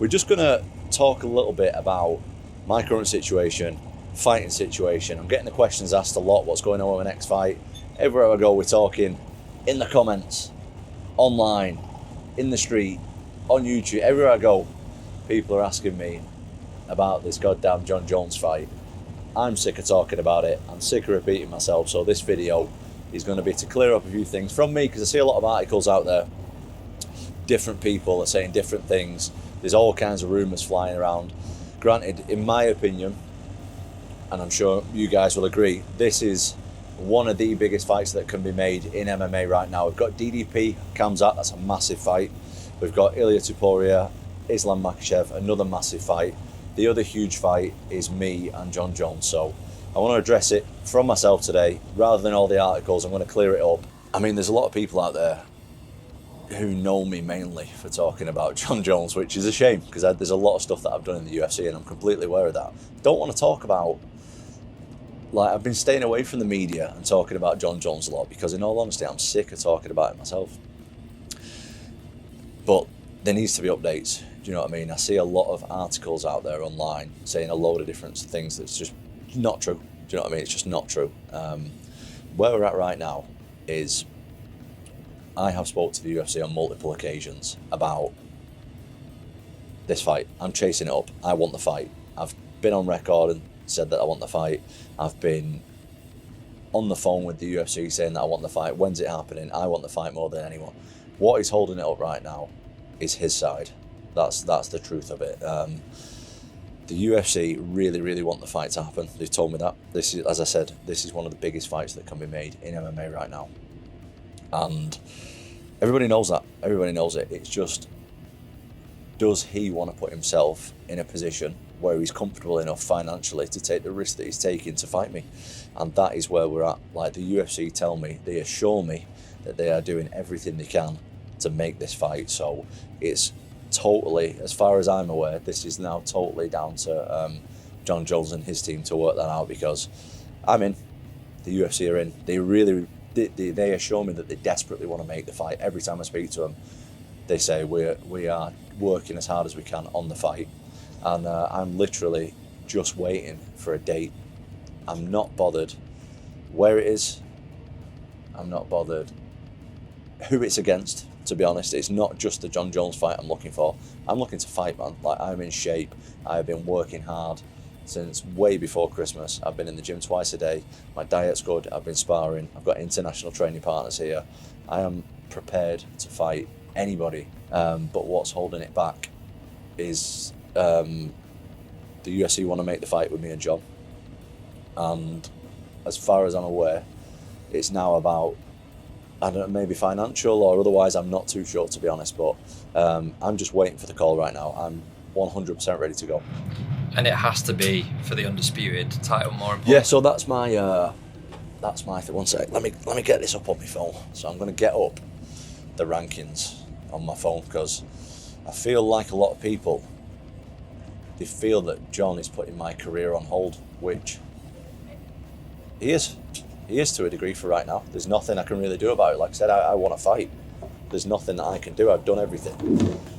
We're just going to talk a little bit about my current situation, fighting situation. I'm getting the questions asked a lot, what's going on with my next fight. Everywhere I go, we're talking in the comments, online, in the street, on YouTube. Everywhere I go, people are asking me about this goddamn Jon Jones fight. I'm sick of talking about it. I'm sick of repeating myself. So this video is going to be to clear up a few things from me, because I see a lot of articles out there. Different people are saying different things. There's all kinds of rumours flying around. Granted, in my opinion, and I'm sure you guys will agree, this is one of the biggest fights that can be made in MMA right now. We've got DDP, Khamzat, that's a massive fight. We've got Ilia Topuria, Islam Makhachev, another massive fight. The other huge fight is me and Jon Jones. So I want to address it from myself today, rather than all the articles. I'm going to clear it up. I mean, there's a lot of people out there who know me mainly for talking about Jon Jones, which is a shame, because there's a lot of stuff that I've done in the UFC and I'm completely aware of that. Don't want to talk about, like, I've been staying away from the media and talking about Jon Jones a lot, because in all honesty, I'm sick of talking about it myself. But there needs to be updates. Do you know what I mean? I see a lot of articles out there online saying a load of different things that's just not true. Do you know what I mean? It's just not true. Where we're at right now is I have spoke to the UFC on multiple occasions about this fight. I'm chasing it up. I want the fight. I've been on record and said that I want the fight. I've been on the phone with the UFC saying that I want the fight. When's it happening? I want the fight more than anyone. What is holding it up right now is his side. That's the truth of it. The UFC really want the fight to happen. They've told me that. This is, as I said, this is one of the biggest fights that can be made in MMA right now. And everybody knows that. Everybody knows it. It's just, does he want to put himself in a position where he's comfortable enough financially to take the risk that he's taking to fight me? And that is where we're at. Like, the UFC tell me, they assure me that they are doing everything they can to make this fight. So it's totally, as far as I'm aware, this is now totally down to Jon Jones and his team to work that out, because I'm in, the UFC are in. They assure me that they desperately want to make the fight. Every time I speak to them, they say we are working as hard as we can on the fight, and I'm literally just waiting for a date. I'm not bothered where it is. I'm not bothered who it's against. To be honest, it's not just the Jon Jones fight I'm looking for. I'm looking to fight, man. Like, I'm in shape. I've been working hard since way before Christmas. I've been in the gym twice a day. My diet's good. I've been sparring. I've got international training partners here. I am prepared to fight anybody. But what's holding it back is the UFC want to make the fight with me and Jon. And as far as I'm aware, it's now about, I don't know, maybe financial or otherwise. I'm not too sure, to be honest, but I'm just waiting for the call right now. I'm 100% ready to go. And it has to be for the undisputed title, more important. Yeah, so that's my thing. One sec, let me get this up on my phone. So I'm going to get up the rankings on my phone, because I feel like a lot of people, they feel that Jon is putting my career on hold, which he is. He is, to a degree, for right now. There's nothing I can really do about it. Like I said, I want to fight. There's nothing that I can do. I've done everything.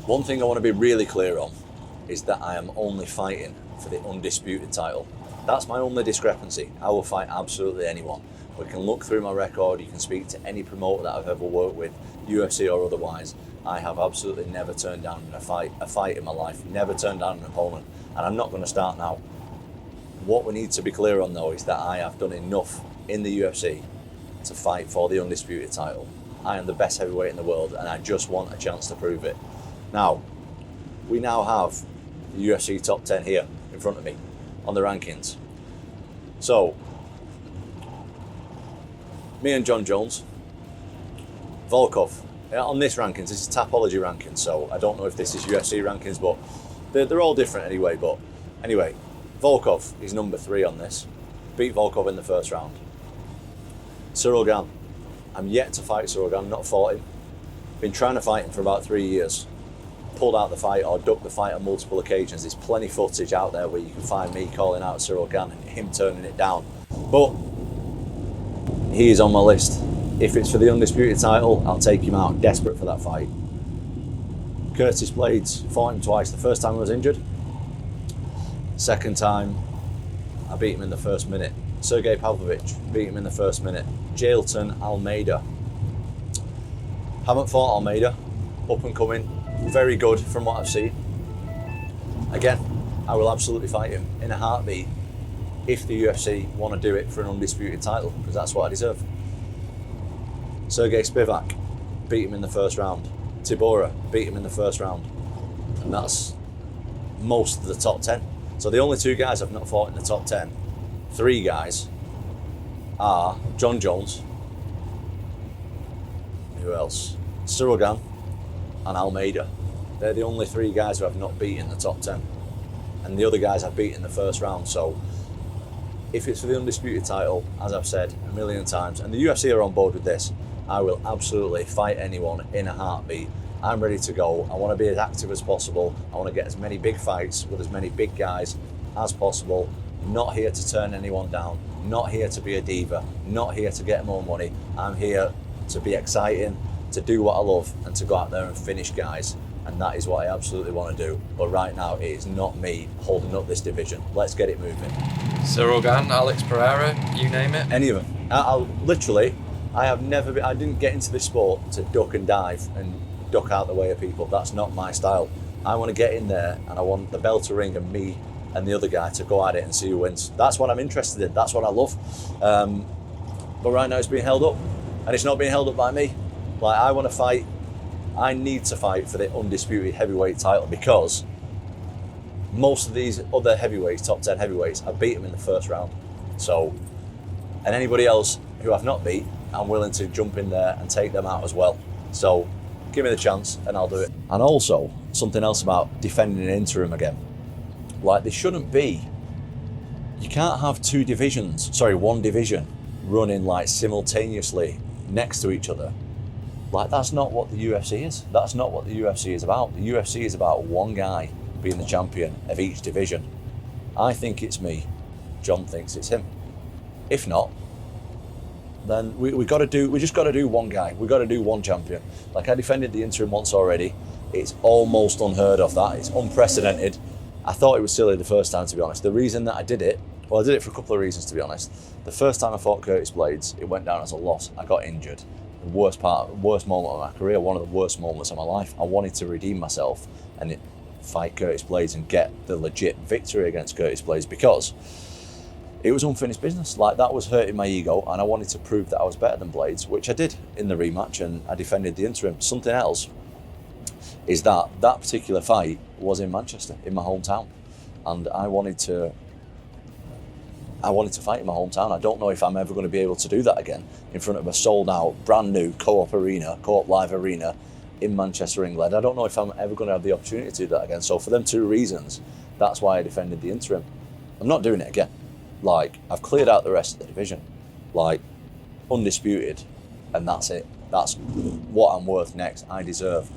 One thing I want to be really clear on is that I am only fighting for the undisputed title. That's my only discrepancy. I will fight absolutely anyone. We can look through my record. You can speak to any promoter that I've ever worked with, UFC or otherwise. I have absolutely never turned down a fight in my life. Never turned down an opponent. And I'm not going to start now. What we need to be clear on, though, is that I have done enough in the UFC to fight for the undisputed title. I am the best heavyweight in the world, and I just want a chance to prove it. Now, we now have the UFC top 10 here in front of me on the rankings. So, me and Jon Jones, Volkov, on this rankings, this is Tapology rankings, so I don't know if this is UFC rankings, but they're all different anyway. But anyway, Volkov is number 3 on this. Beat Volkov in the first round. Ciryl Gane, I'm yet to fight Ciryl Gane, not fought him. Been trying to fight him for about 3 years. Pulled out the fight or ducked the fight on multiple occasions. There's plenty of footage out there where you can find me calling out Ciryl Gane and him turning it down. But he is on my list. If it's for the undisputed title, I'll take him out. Desperate for that fight. Curtis Blades fought him twice. The first time I was injured. Second time, I beat him in the first minute. Sergey Pavlovich beat him in the first minute. Jailton Almeida. Haven't fought Almeida. Up and coming. Very good from what I've seen. Again, I will absolutely fight him in a heartbeat if the UFC want to do it for an undisputed title, because that's what I deserve. Sergey Spivak beat him in the first round. Tibora beat him in the first round. And that's most of the top 10. So the only 2 guys I've not fought in the top 10, 3 guys, are Jon Jones, who else? Surogan and Almeida. They're the only 3 guys who I've not beaten in the top 10. And the other guys I've beaten in the first round. So if it's for the undisputed title, as I've said a million times, and the UFC are on board with this, I will absolutely fight anyone in a heartbeat. I'm ready to go. I want to be as active as possible. I want to get as many big fights with as many big guys as possible. Not here to turn anyone down. Not here to be a diva. Not here to get more money. I'm here to be exciting, to do what I love, and to go out there and finish guys. And that is what I absolutely want to do. But right now, it is not me holding up this division. Let's get it moving. Surogan, Alex Pereira, you name it. Any of them. I didn't get into this sport to duck and dive and duck out the way of people. That's not my style. I want to get in there and I want the bell to ring and me and the other guy to go at it and see who wins. That's what I'm interested in. That's what I love. But right now it's being held up, and it's not being held up by me. Like, I want to fight. I need to fight for the undisputed heavyweight title, because most of these other heavyweights, top 10 heavyweights, I beat them in the first round. So, and anybody else who I've not beat, I'm willing to jump in there and take them out as well. So give me the chance and I'll do it. And also, something else about defending an interim again. Like, there shouldn't be, you can't have one division running like simultaneously next to each other. Like, that's not what the UFC is. That's not what the UFC is about. The UFC is about one guy being the champion of each division. I think it's me. John thinks it's him. If not, then we just got to do one guy. We got to do one champion. Like, I defended the interim once already. It's almost unheard of. That it's unprecedented. I thought it was silly the first time, to be honest. The reason that I did it, well, I did it for a couple of reasons, to be honest. The first time I fought Curtis Blades, it went down as a loss. I got injured. The worst moment of my career, one of the worst moments of my life. I wanted to redeem myself and fight Curtis Blades and get the legit victory against Curtis Blades, because it was unfinished business. Like, that was hurting my ego, and I wanted to prove that I was better than Blades, which I did in the rematch, and I defended the interim. Something else is that particular fight was in Manchester, in my hometown, and I wanted to fight in my hometown. I don't know if I'm ever going to be able to do that again in front of a sold-out, brand new Co-op Live arena in Manchester, England. I don't know if I'm ever going to have the opportunity to do that again. So for them 2 reasons, that's why I defended the interim. I'm not doing it again. Like, I've cleared out the rest of the division, like, undisputed, and that's it. That's what I'm worth next. I deserve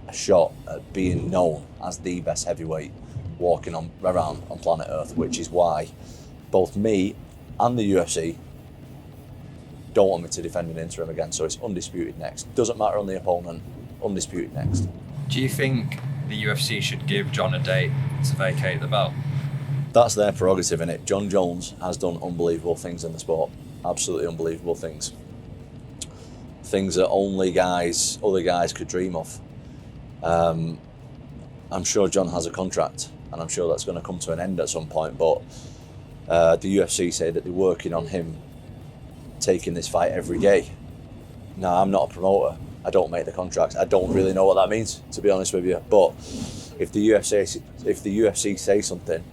a shot at being known as the best heavyweight walking around on planet Earth, which is why both me and the UFC don't want me to defend an interim again. So it's undisputed next. Doesn't matter on the opponent, undisputed next. Do you think the UFC should give Jon a date to vacate the belt? That's their prerogative, innit? Jon Jones has done unbelievable things in the sport. Absolutely unbelievable things. Things that other guys could dream of. I'm sure Jon has a contract, and I'm sure that's going to come to an end at some point, but the UFC say that they're working on him taking this fight every day. Now, I'm not a promoter. I don't make the contracts. I don't really know what that means, to be honest with you. But if the UFC say something,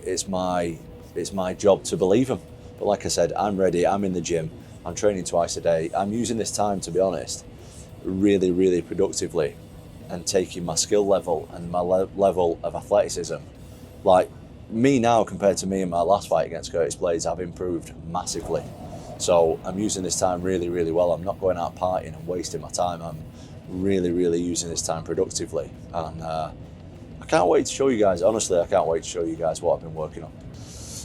it's my job to believe them. But like I said, I'm ready. I'm in the gym. I'm training twice a day. I'm using this time, to be honest, really, really productively, and taking my skill level and my level of athleticism. Like, me now compared to me in my last fight against Curtis Blades, I've improved massively. So I'm using this time really, really well. I'm not going out partying and wasting my time. I'm really, really using this time productively. And I can't wait to show you guys, honestly, I can't wait to show you guys what I've been working on.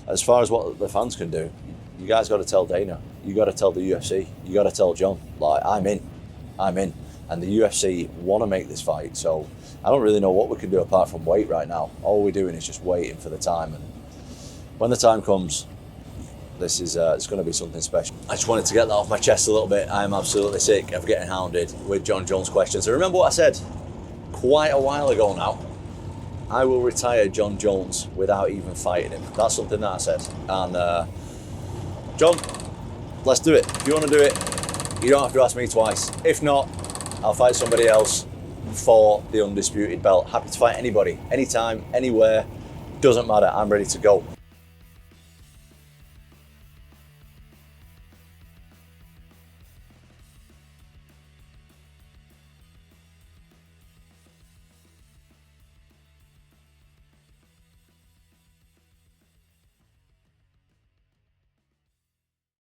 As far as what the fans can do, you guys got to tell Dana, you got to tell the UFC, you got to tell Jon, like, I'm in. and the UFC want to make this fight. So I don't really know what we can do apart from wait right now. All we're doing is just waiting for the time, and when the time comes, this is it's going to be something special. I just wanted to get that off my chest a little bit. I'm absolutely sick of getting hounded with Jon Jones questions. And remember what I said quite a while ago now? I will retire Jon Jones without even fighting him. That's something that I said. And Jon, let's do it. If you want to do it, you don't have to ask me twice. If not, I'll fight somebody else for the undisputed belt. Happy to fight anybody, anytime, anywhere. Doesn't matter. I'm ready to go.